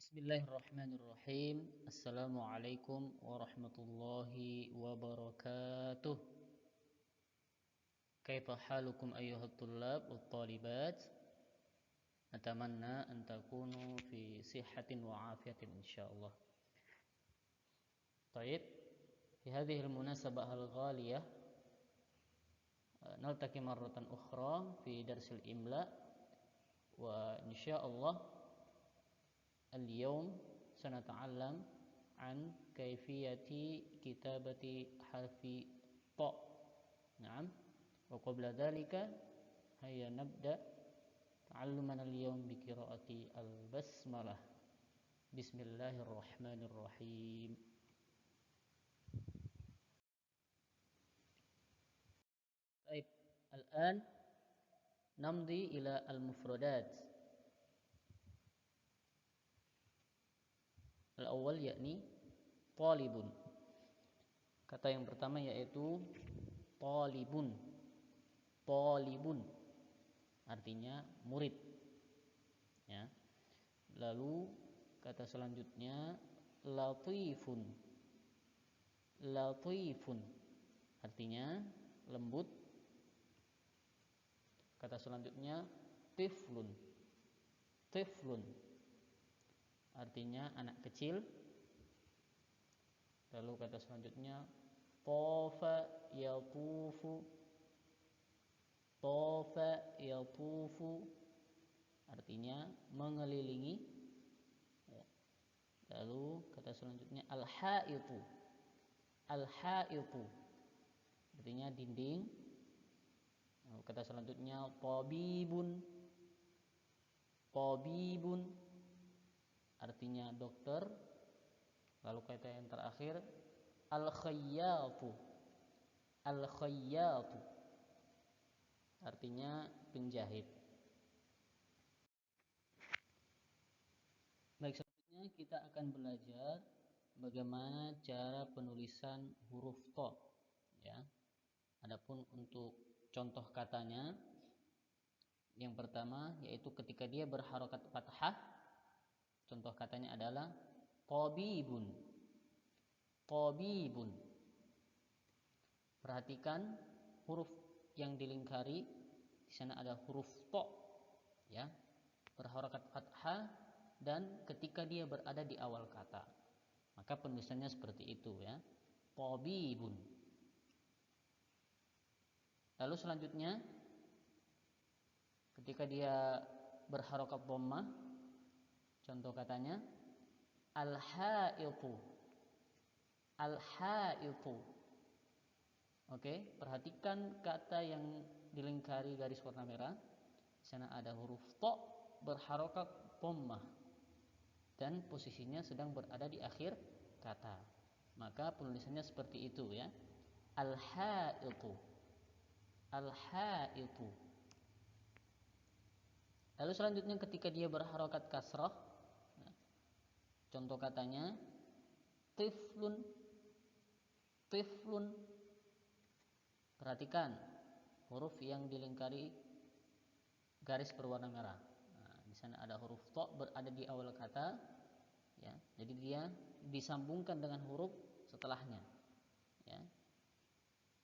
Bismillahirrahmanirrahim. Assalamualaikum warahmatullahi wabarakatuh. Kaifa halukum ayyuhat tullab wat talibat? Atamanna an takunu fi sihhatin wa afiyatin insyaallah. Baik. Fi hadhihi al-munasabah al-ghaliyah naltaqi marratan ukhra fi darsil imla wa insyaallah اليوم سنتعلم عن كيفية كتابة حرف ط. نعم. وقبل ذلك هيا نبدأ تعلمنا اليوم بقراءة البسملة. بسم الله الرحمن الرحيم. طيب الآن نمضي إلى المفردات. Al-awwal yakni talibun. Kata yang pertama yaitu talibun. Talibun artinya murid. Ya. Lalu kata selanjutnya latifun. Latifun artinya lembut. Kata selanjutnya tiflun. Tiflun artinya anak kecil. Lalu kata selanjutnya tafa yatufu. Tafa yatufu artinya mengelilingi. Lalu kata selanjutnya al-haitu. Al-haitu artinya dinding. Lalu kata selanjutnya tabibun. Tabibun artinya dokter. Lalu kata yang terakhir al-khayyatu. Al-khayyatu artinya penjahit. Baik, selanjutnya kita akan belajar bagaimana cara penulisan huruf to, ya. Adapun untuk contoh katanya, yang pertama yaitu ketika dia berharokat fathah. Contoh katanya adalah tabibun. Tabibun. Perhatikan huruf yang dilingkari. Di sana ada huruf to, ya, berharokat fathah dan ketika dia berada di awal kata, maka penulisannya seperti itu, ya. Tabibun. Lalu selanjutnya ketika dia berharokat dhammah, contoh katanya al-haitu. Al-haitu. Oke, perhatikan kata yang dilingkari garis warna merah. Di sana ada huruf to berharokat dhammah dan posisinya sedang berada di akhir kata. Maka penulisannya seperti itu, ya. Al-haitu. Al-haitu. Lalu selanjutnya ketika dia berharokat kasrah, contoh katanya tiflun. Tiflun. Perhatikan huruf yang dilingkari garis berwarna merah. Di sana ada huruf to berada di awal kata, ya. Jadi dia disambungkan dengan huruf setelahnya, ya.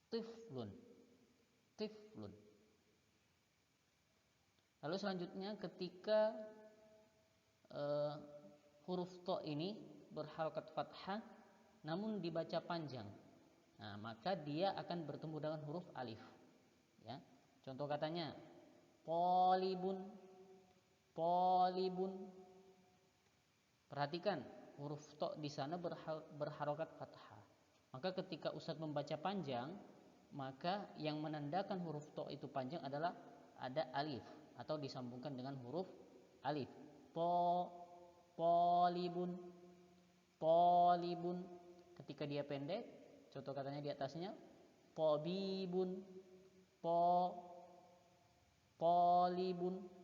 Tiflun. Tiflun. Lalu selanjutnya ketika huruf to ini berharokat fathah namun dibaca panjang, maka dia akan bertemu dengan huruf alif, ya. Contoh katanya talibun. Talibun. Perhatikan huruf to di sana berharokat fathah. Maka ketika ustadz membaca panjang, maka yang menandakan huruf to itu panjang adalah ada alif atau disambungkan dengan huruf alif. Talibun. Talibun. Ketika dia pendek, contoh katanya di atasnya tabibun. Talibun.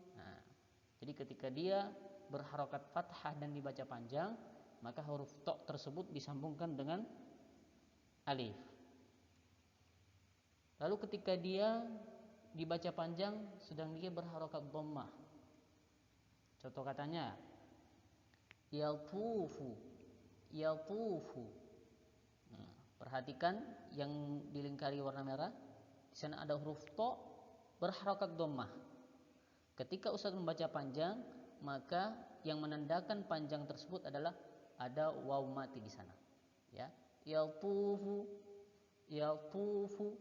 Jadi ketika dia berharokat fathah dan dibaca panjang, maka huruf to tersebut disambungkan dengan alif. Lalu ketika dia dibaca panjang sedang dia berharokat dhammah, contoh katanya Yatufu, yatufu. Nah, perhatikan yang dilingkari warna merah. Di sana ada huruf to berharokat dhammah. Ketika Ustaz membaca panjang, maka yang menandakan panjang tersebut adalah ada waw mati di sana. Ya, yatufu, yatufu.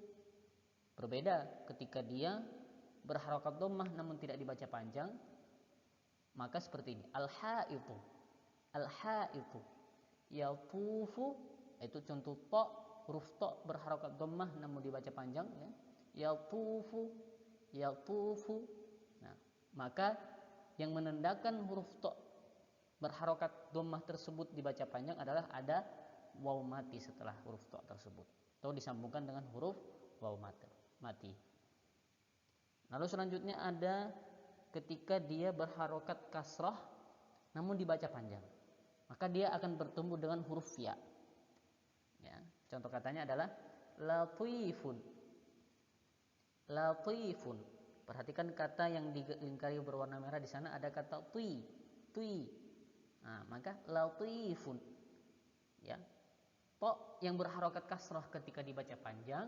Berbeda ketika dia berharokat dhammah namun tidak dibaca panjang, maka seperti ini. Al-haitu, al-haitu, yatufu. Itu contoh to, huruf to berharokat dhammah namun dibaca panjang, ya. Yatufu, yatufu. Nah, maka yang menandakan huruf to berharokat dhammah tersebut dibaca panjang adalah ada waw mati setelah huruf to tersebut, atau disambungkan dengan huruf waw mati. Lalu selanjutnya ada ketika dia berharokat kasrah namun dibaca panjang, maka dia akan bertemu dengan huruf ya. Ya, contoh katanya adalah latifun, latifun. Perhatikan kata yang dilingkari berwarna merah di sana ada kata tui, tui. Nah, maka latifun. Ya. To yang berharokat kasrah ketika dibaca panjang,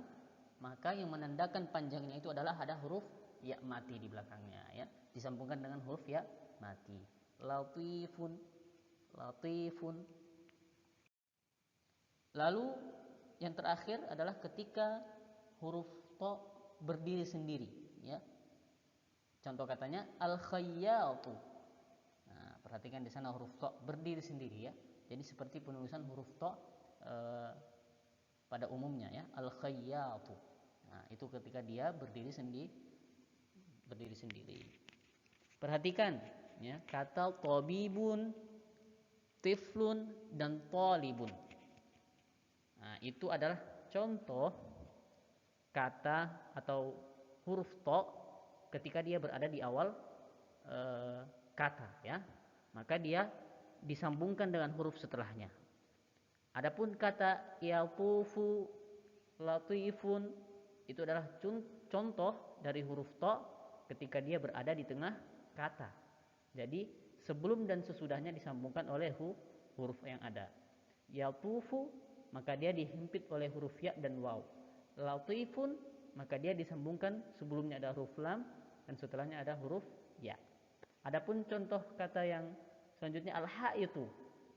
maka yang menandakan panjangnya itu adalah ada huruf ya mati di belakangnya, ya. Disambungkan dengan huruf ya mati. Latifun, latifun. Lalu yang terakhir adalah ketika huruf to berdiri sendiri, ya. Contoh katanya al-khayyatu. Nah, perhatikan di sana huruf to berdiri sendiri, ya. Jadi seperti penulisan huruf to pada umumnya, ya, al-khayyatu. Nah, itu ketika dia berdiri sendiri. Perhatikan, ya, kata tabibun, tiflun, dan talibun. Nah, itu adalah contoh kata atau huruf to ketika dia berada di awal kata, ya. Maka dia disambungkan dengan huruf setelahnya. Adapun kata yatufu, latifun, itu adalah contoh dari huruf to ketika dia berada di tengah kata. Jadi sebelum dan sesudahnya disambungkan oleh huruf yang ada. Yatufu, maka dia dihimpit oleh huruf ya dan waw. Latifun, maka dia disambungkan sebelumnya ada huruf lam dan setelahnya ada huruf ya. Adapun contoh kata yang selanjutnya al-haitu.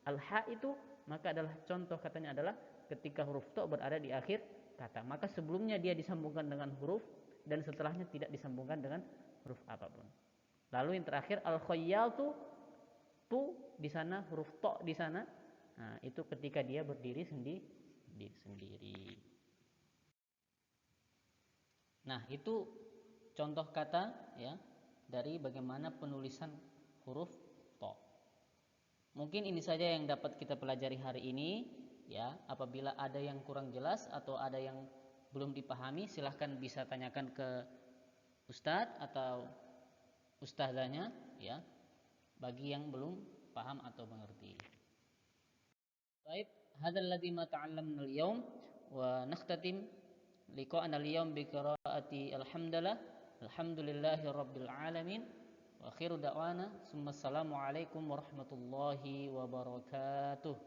Al-haitu, maka adalah contoh katanya adalah ketika huruf to berada di akhir kata, maka sebelumnya dia disambungkan dengan huruf dan setelahnya tidak disambungkan dengan huruf apapun. Lalu yang terakhir al-khayyatu, tu di sana huruf to di sana. Nah, itu ketika dia berdiri sendiri. Nah, itu contoh kata, ya, dari bagaimana penulisan huruf to. Mungkin ini saja yang dapat kita pelajari hari ini, ya. Apabila ada yang kurang jelas atau ada yang belum dipahami, silahkan bisa tanyakan ke ustadz atau ustadzanya, ya, bagi yang belum paham atau mengerti. Baik, hadzal ladzi ma ta'allamna al-yawm wa nakhtatim liqa'ana al-yawm bi qiraati alhamdulillahi rabbil alamin. Wa akhiru da'wana summa assalamu alaikum warahmatullahi wabarakatuh.